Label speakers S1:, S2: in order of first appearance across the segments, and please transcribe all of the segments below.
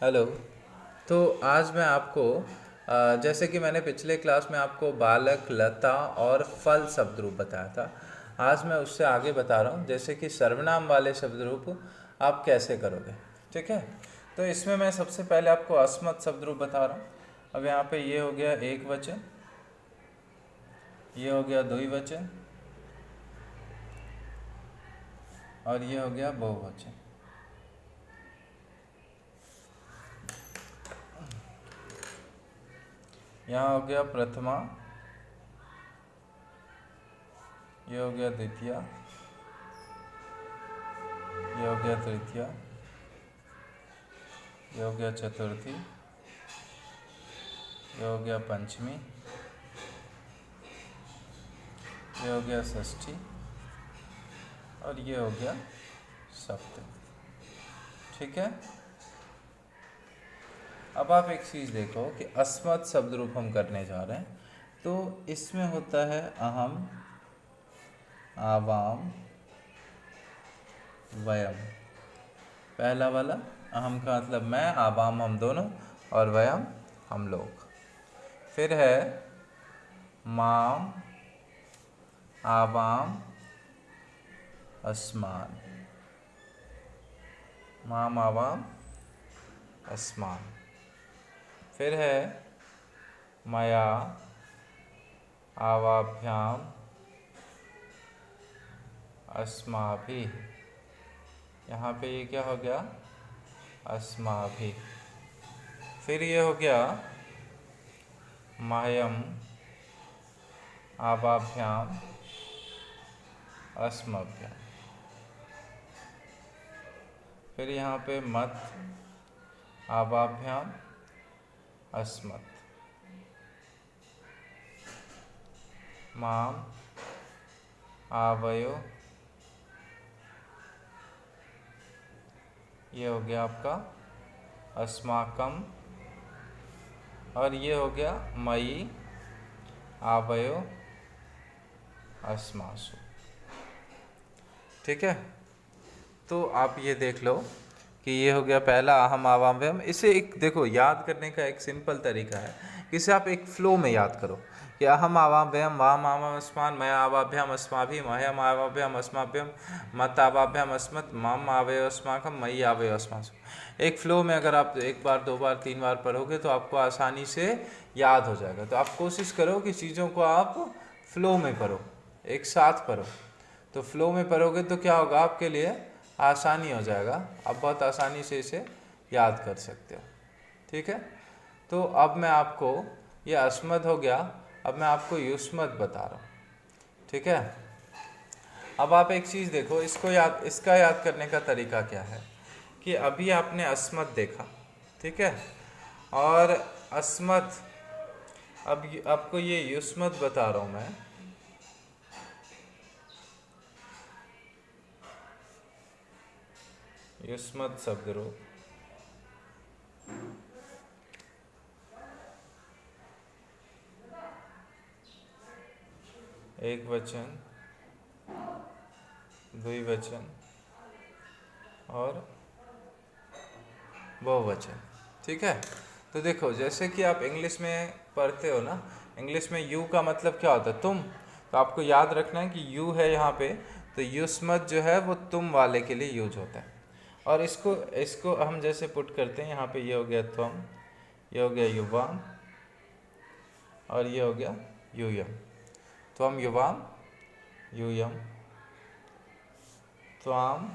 S1: Hello. तो आज मैं आपको जैसे कि मैंने पिछले क्लास में आपको बालक, लता और फल शब्द रूप बताया था, आज मैं उससे आगे बता रहा हूँ जैसे कि सर्वनाम वाले शब्द रूप आप कैसे करोगे। ठीक है। तो इसमें मैं सबसे पहले आपको अस्मत् शब्द रूप बता रहा हूँ। अब यहाँ पे ये हो गया एक वचन, ये हो गया द्विवचन और ये हो गया बहुवचन। यहाँ हो गया प्रथमा, ये हो गया द्वितीया, ये हो गया तृतीया, ये हो गया चतुर्थी, ये हो गया पंचमी, ये हो गया षष्ठी और ये हो गया सप्तमी। ठीक है। अब आप एक चीज़ देखो कि अस्मत् शब्द रूप हम करने जा रहे हैं, तो इसमें होता है अहम, आवाम, वयम। पहला वाला अहम का मतलब मैं, आवाम हम दोनों और वयम हम लोग। फिर है माम, आवाम, अस्मान, माम, आवाम, अस्मान। फिर है मया, आवाभ्याम, अस्माभि। यहाँ पे ये क्या हो गया? अस्माभि। फिर ये हो गया मह्यम, आवाभ्याम, अस्मभ्याम। फिर यहाँ पे मत, आवाभ्याम, अस्मत्। माम, आवयो, ये हो गया आपका अस्माकम और ये हो गया मयि, आवयो, अस्मासु। ठीक है। तो आप ये देख लो कि ये हो गया पहला अहम, आवाम, वयम। इसे एक देखो याद करने का एक सिंपल तरीका है कि इसे आप एक फ्लो में याद करो कि अहम, आवाम, वयम, वाम, आवाम, अस्मान, मया, आवाभ्याम, अस्माभि, मह्यम, आवाभ्याम, अस्माभ्यम, मत, आवाभ्याम, अस्मत्, माम, आवयो, अस्माकम, मयि, आवयो, अस्मासु। एक फ्लो में अगर आप एक बार, दो बार, तीन बार पढ़ोगे तो आपको आसानी से याद हो जाएगा। तो आप कोशिश करो कि चीज़ों को आप फ्लो में पढ़ो, एक साथ पढ़ो। तो फ्लो में पढ़ोगे तो क्या होगा, आपके लिए आसानी हो जाएगा, आप बहुत आसानी से इसे याद कर सकते हो। ठीक है। तो अब मैं आपको, ये अस्मत् हो गया, अब मैं आपको युष्मत् बता रहा हूँ। ठीक है। अब आप एक चीज़ देखो, इसका याद करने का तरीका क्या है कि अभी आपने अस्मत् देखा, ठीक है, और अस्मत्, अब आपको ये युष्मत् बता रहा हूँ मैं। युष्मत् शब्द रूप, एक वचन, द्विवचन और बहुवचन। ठीक है। तो देखो, जैसे कि आप इंग्लिश में पढ़ते हो ना, इंग्लिश में यू का मतलब क्या होता है? तुम। तो आपको याद रखना है कि यू है यहाँ पे, तो युष्मत् जो है वो तुम वाले के लिए यूज होता है। और इसको इसको हम जैसे पुट करते हैं, यहाँ पे ये हो गया त्वम, ये हो गया युवाम और ये हो गया यूयम। त्वम, युवाम, यूयम, त्वाम,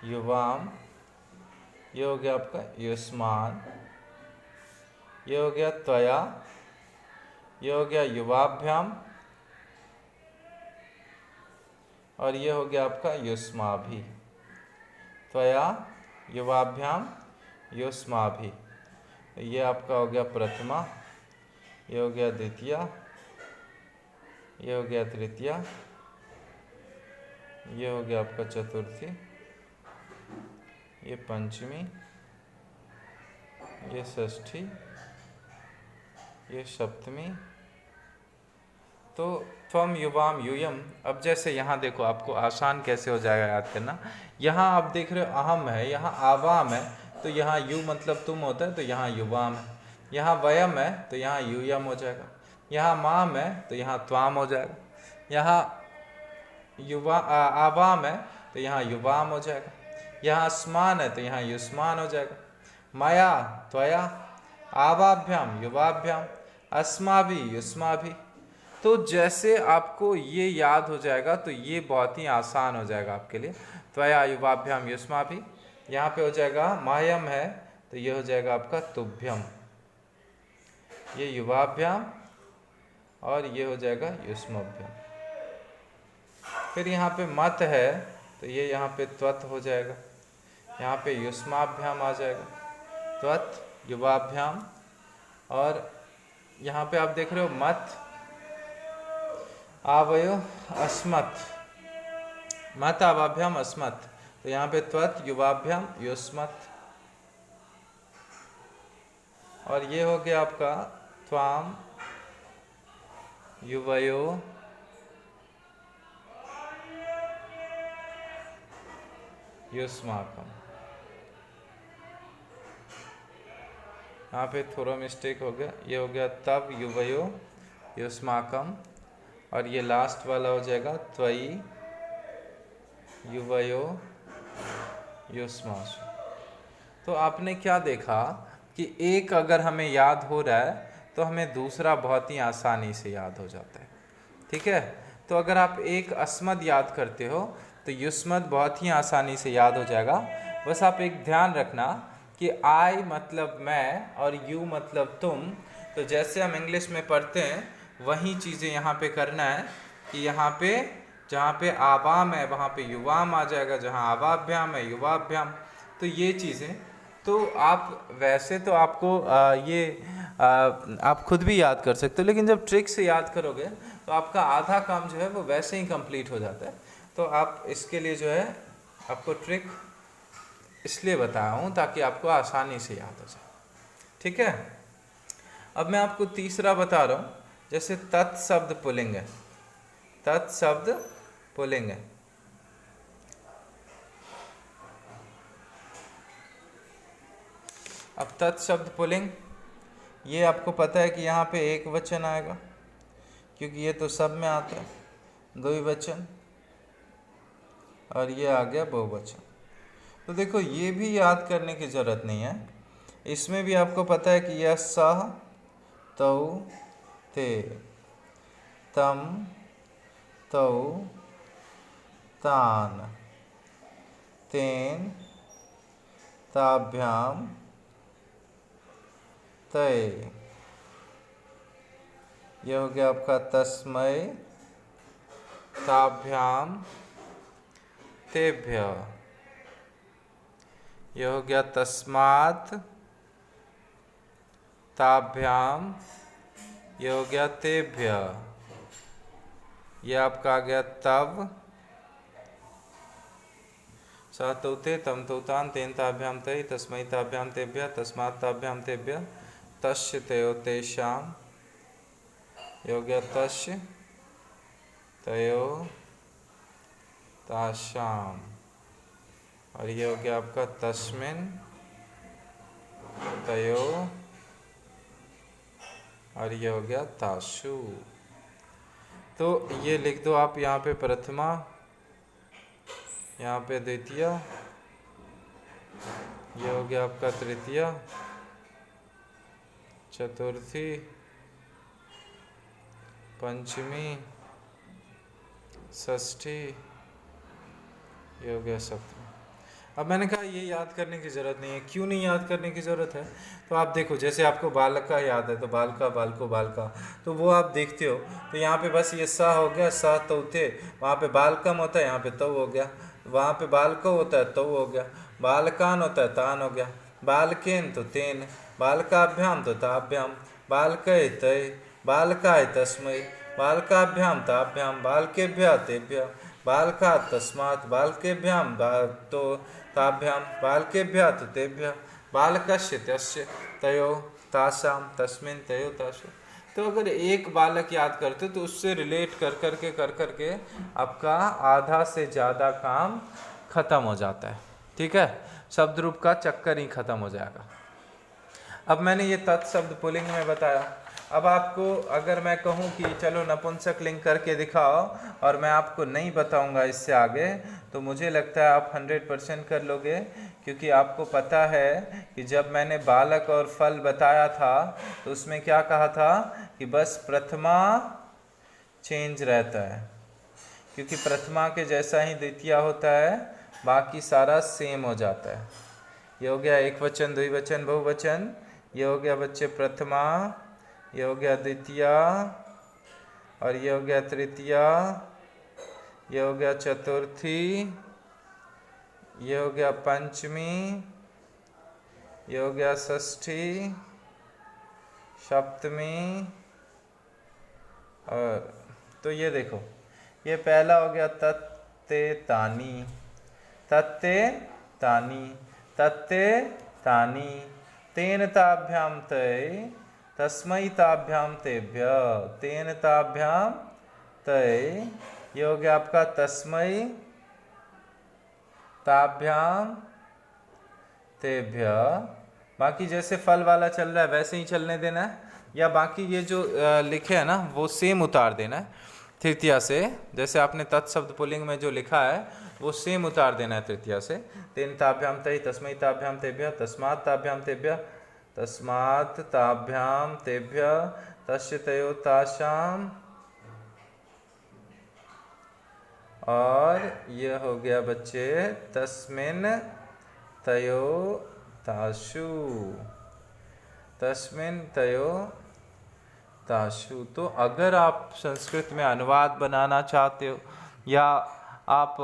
S1: युवाम, ये हो गया आपका युष्मान, ये हो गया त्वया, ये हो गया युवाभ्याम और ये हो गया आपका युष्माभि। त्वया, युवाभ्याम, युष्माभि। ये आपका हो गया प्रथमा, ये हो गया द्वितीया, ये हो गया तृतीया, ये हो गया आपका चतुर्थी, ये पंचमी, ये षष्ठी, ये सप्तमी। तो त्वम, युवाम, यूयम। अब जैसे यहाँ देखो, आपको आसान कैसे हो जाएगा याद करना। यहाँ आप देख रहे हो अहम है, यहाँ आवाम है, तो यहाँ यू मतलब तुम होता है, तो यहाँ युवाम है। यहाँ वयम है तो यहाँ यूयम हो जाएगा। यहाँ माम है तो यहाँ त्वाम हो जाएगा। यहाँ आवाम है तो यहाँ युवाम हो जाएगा। यहाँ अस्मान है तो यहाँ युष्मान हो जाएगा। मया त्वया आवाभ्याम युवाभ्याम अस्माभि युष्माभि। तो जैसे आपको ये याद हो जाएगा तो ये बहुत ही आसान हो जाएगा आपके लिए। त्वया युवाभ्याम युष्माभि, यहाँ पे हो जाएगा मायम है तो ये हो जाएगा आपका तुभ्यम, ये युवाभ्याम और ये हो जाएगा युष्मभ्यम। फिर यहाँ पे मत है तो ये यहाँ पे त्वत हो जाएगा, यहाँ पे युष्माभ्याम आ जाएगा, त्वत युवाभ्याम। और यहाँ पे आप देख रहे हो मत आवयो अस्मत्, मत आवाभ्याम अस्मत्, तो यहाँ पे त्वत युवाभ्याम युष्मत्। और ये हो गया आपका त्वाम युवयो युष्माकम। यहाँ पे थोड़ा मिस्टेक हो गया, ये हो गया तब युवयो युष्माकम। और ये लास्ट वाला हो जाएगा त्वयि युवयो युष्मासु। तो आपने क्या देखा कि एक अगर हमें याद हो रहा है तो हमें दूसरा बहुत ही आसानी से याद हो जाता है, ठीक है। तो अगर आप एक अस्मद याद करते हो तो युष्मद बहुत ही आसानी से याद हो जाएगा। बस आप एक ध्यान रखना कि आई मतलब मैं और यू मतलब तुम। तो जैसे हम इंग्लिश में पढ़ते हैं वही चीज़ें यहाँ पे करना है कि यहाँ पे जहाँ पे आवाम है वहाँ पे युवाम आ जाएगा, जहाँ आवाभ्याम है युवाभ्याम। तो ये चीज़ें तो आप वैसे तो आपको आप खुद भी याद कर सकते हो, लेकिन जब ट्रिक से याद करोगे तो आपका आधा काम जो है वो वैसे ही कंप्लीट हो जाता है। तो आप इसके लिए जो है आपको ट्रिक इसलिए बताया हूँ ताकि आपको आसानी से याद हो जाए, ठीक है। अब मैं आपको तीसरा बता रहा हूँ, जैसे तत्शब्द पुल्लिंग है, तत्शब्द पुल्लिंग है। अब तत्शब्द पुल्लिंग ये आपको पता है कि यहाँ पे एक वचन आएगा क्योंकि ये तो सब में आता है, द्विवचन, और ये आ गया बहुवचन। तो देखो ये भी याद करने की ज़रूरत नहीं है, इसमें भी आपको पता है कि यह सह तौ ते तम तौ तान तेन ताभ्याम तय। यह हो गया आपका तस्मै ताभ्याम तेभ्य। यह हो गया तस्मात् ताभ्याम, यह हो गया तेभ्य। यह आपका आ गया तब, स तौ ते तम तौ तान तेन ताभ्याम तय तस्मै ताभ्याम तेभ्य तस्मात् ताभ्याम तेभ्य तस्य तयो तेषाम। यह हो गया तस्य तयो तासाम। और ये हो गया आपका तस्मिन तयो, और ये हो गया तासु। तो ये लिख दो आप यहाँ पे प्रथमा, यहाँ पे द्वितीय, ये हो गया आपका तृतीय, चतुर्थी, पंचमी, षष्ठी, ये हो गया सप्तमी। अब मैंने कहा ये याद करने की ज़रूरत नहीं है। क्यों नहीं याद करने की ज़रूरत है? तो आप देखो, जैसे आपको बालक का याद है तो बालका बालको बालका, तो वो आप देखते हो तो यहाँ पे बस ये सा हो गया, सा तो थे, वहाँ पे बालकम होता है, यहाँ पे तो हो गया, वहाँ पे बालको होता है तो हो गया, बालकान होता है तान हो गया, बालकेन तो तेन, बालकाभ्याम तो ताभ्याम, बालकय तय, बालकाय तस्मै, बालकाभ्याम ताभ्याम, बालकेभ्य तेभ्य, बालका तस्मात्, बालकेभ्याम तो ताभ्याम, बालकेभ्य तो तेभ्य, बालकस्य तस्य तयो तासाम तस्मिन् तयो तासु। तो अगर एक बालक याद करते तो उससे रिलेट कर करके आपका आधा से ज़्यादा काम ख़त्म हो जाता है। ठीक है, शब्द रूप का चक्कर ही खत्म हो जाएगा। अब मैंने ये तत्शब्द पुल्लिंग में बताया। अब आपको अगर मैं कहूँ कि चलो नपुंसक लिंग करके दिखाओ और मैं आपको नहीं बताऊंगा इससे आगे, तो मुझे लगता है आप 100% कर लोगे, क्योंकि आपको पता है कि जब मैंने बालक और फल बताया था तो उसमें क्या कहा था कि बस प्रथमा चेंज रहता है, क्योंकि प्रथमा के जैसा ही द्वितीय होता है, बाकी सारा सेम हो जाता है। ये हो गया एक वचन, द्विवचन, बहुवचन। ये हो गया बच्चे प्रथमा, ये हो गया द्वितीय, और ये हो गया तृतीय, ये हो गया चतुर्थी, ये हो गया पंचमी, ये हो गया षष्ठी, सप्तमी। और तो ये देखो, ये पहला हो गया तत्ते तानी, तत्ते तानी, तत्ते तानी, तेन ताभ्याम तय, तस्मै ताभ्याम तेभ्य, तेन ताभ्याम तय। ये हो गया आपका तस्मै ताभ्याम तेभ्य। बाकी जैसे फल वाला चल रहा है वैसे ही चलने देना है, या बाकी ये जो लिखे है ना वो सेम उतार देना है तृतीया से। जैसे आपने तत्शब्द पुल्लिंग में जो लिखा है वो सेम उतार देना है तृतीया से। तेन ताभ्याम तय, तस्मै ताभ्याम तेभ्य, तस्मात् ताभ्याम तेभ्य, तस्मात् ताभ्याम तेभ्य, तस्य तयो तासाम। और ये हो गया बच्चे तस्मिन् तयो तासु, तस्मिन् तयो तासु। तो अगर आप संस्कृत में अनुवाद बनाना चाहते हो या आप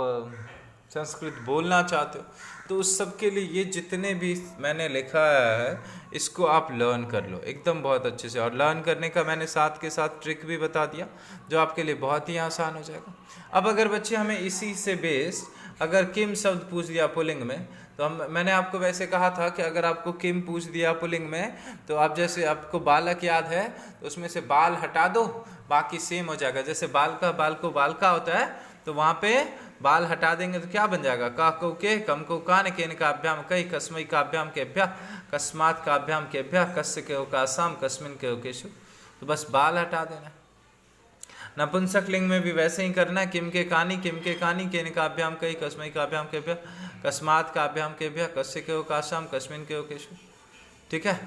S1: संस्कृत बोलना चाहते हो तो उस सब के लिए ये जितने भी मैंने लिखा है इसको आप लर्न कर लो एकदम बहुत अच्छे से। और लर्न करने का मैंने साथ के साथ ट्रिक भी बता दिया जो आपके लिए बहुत ही आसान हो जाएगा। अब अगर बच्चे हमें इसी से बेस्ड अगर किम शब्द पूछ दिया पुल्लिंग में, तो मैंने आपको वैसे कहा था कि अगर आपको किम पूछ दिया पुल्लिंग में तो आप जैसे आपको बालक याद है तो उसमें से बाल हटा दो, बाकी सेम हो जाएगा। जैसे बाल को बाल का होता है तो वहाँ पे बाल हटा देंगे तो क्या बन जाएगा, का को के, कम को कान, केन काभ्याम कई, कस्मै काभ्याम केभ्या, कस्मात् काभ्याम केभ्या, कस्य के कासाम, कस्मिन के केशु। तो बस बाल हटा देना। नपुंसक लिंग में भी वैसे ही करना है, किम के कानी, केन काभ्याम कई, कस्मै काभ्याम केभ्या, कस्मात् काभ्याम केभ्या, कस्य के कासाम, कस्मिन के केशु। ठीक है।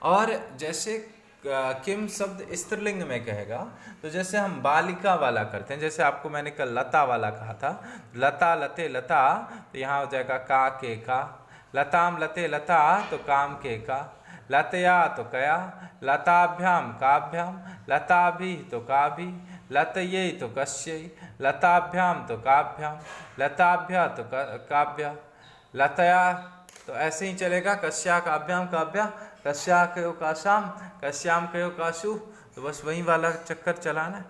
S1: और जैसे किम शब्द स्त्रीलिंग में कहेगा तो जैसे हम बालिका वाला करते हैं, जैसे आपको मैंने कल लता वाला कहा था, लता लते लता, तो यहाँ हो जाएगा का के का, लताम लते लता तो काम के का, लतया तो कया, लताभ्याम काभ्याम, लताभि तो काभि, लतये तो कस्यै, लताभ्याम तो काभ्याम, लताभ्या तो काभ्या, लतया तो ऐसे ही चलेगा, कस्या काभ्याम काभ्या, कस्या कयो काशाम, कस्याम कयो काशु। तो बस वही वाला चक्कर चलाना है,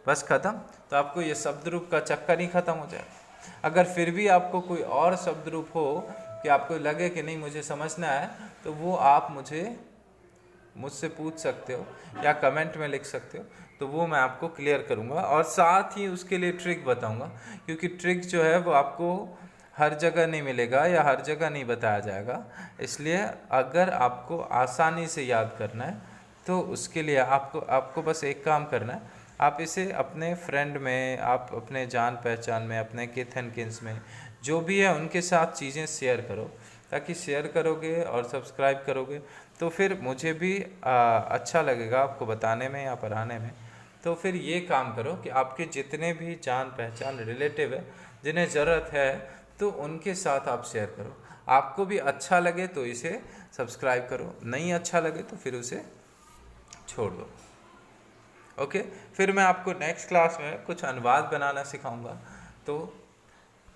S1: बस खत्म। तो आपको ये शब्द रूप का चक्कर ही खत्म हो जाएगा। अगर फिर भी आपको कोई और शब्द रूप हो कि आपको लगे कि नहीं मुझे समझना है तो वो आप मुझसे पूछ सकते हो या कमेंट में लिख सकते हो, तो वो मैं आपको क्लियर करूँगा और साथ ही उसके लिए ट्रिक बताऊँगा, क्योंकि ट्रिक जो है वो आपको हर जगह नहीं मिलेगा या हर जगह नहीं बताया जाएगा। इसलिए अगर आपको आसानी से याद करना है तो उसके लिए आपको बस एक काम करना है, आप इसे अपने फ्रेंड में, आप अपने जान पहचान में, अपने किथ एंड किन्स में जो भी है उनके साथ चीज़ें शेयर करो, ताकि शेयर करोगे और सब्सक्राइब करोगे तो फिर मुझे भी अच्छा लगेगा आपको बताने में या पढ़ाने में। तो फिर ये काम करो कि आपके जितने भी जान पहचान रिलेटिव है जिन्हें ज़रूरत है तो उनके साथ आप शेयर करो। आपको भी अच्छा लगे तो इसे सब्सक्राइब करो, नहीं अच्छा लगे तो फिर उसे छोड़ दो। ओके, फिर मैं आपको नेक्स्ट क्लास में कुछ अनुवाद बनाना सिखाऊंगा, तो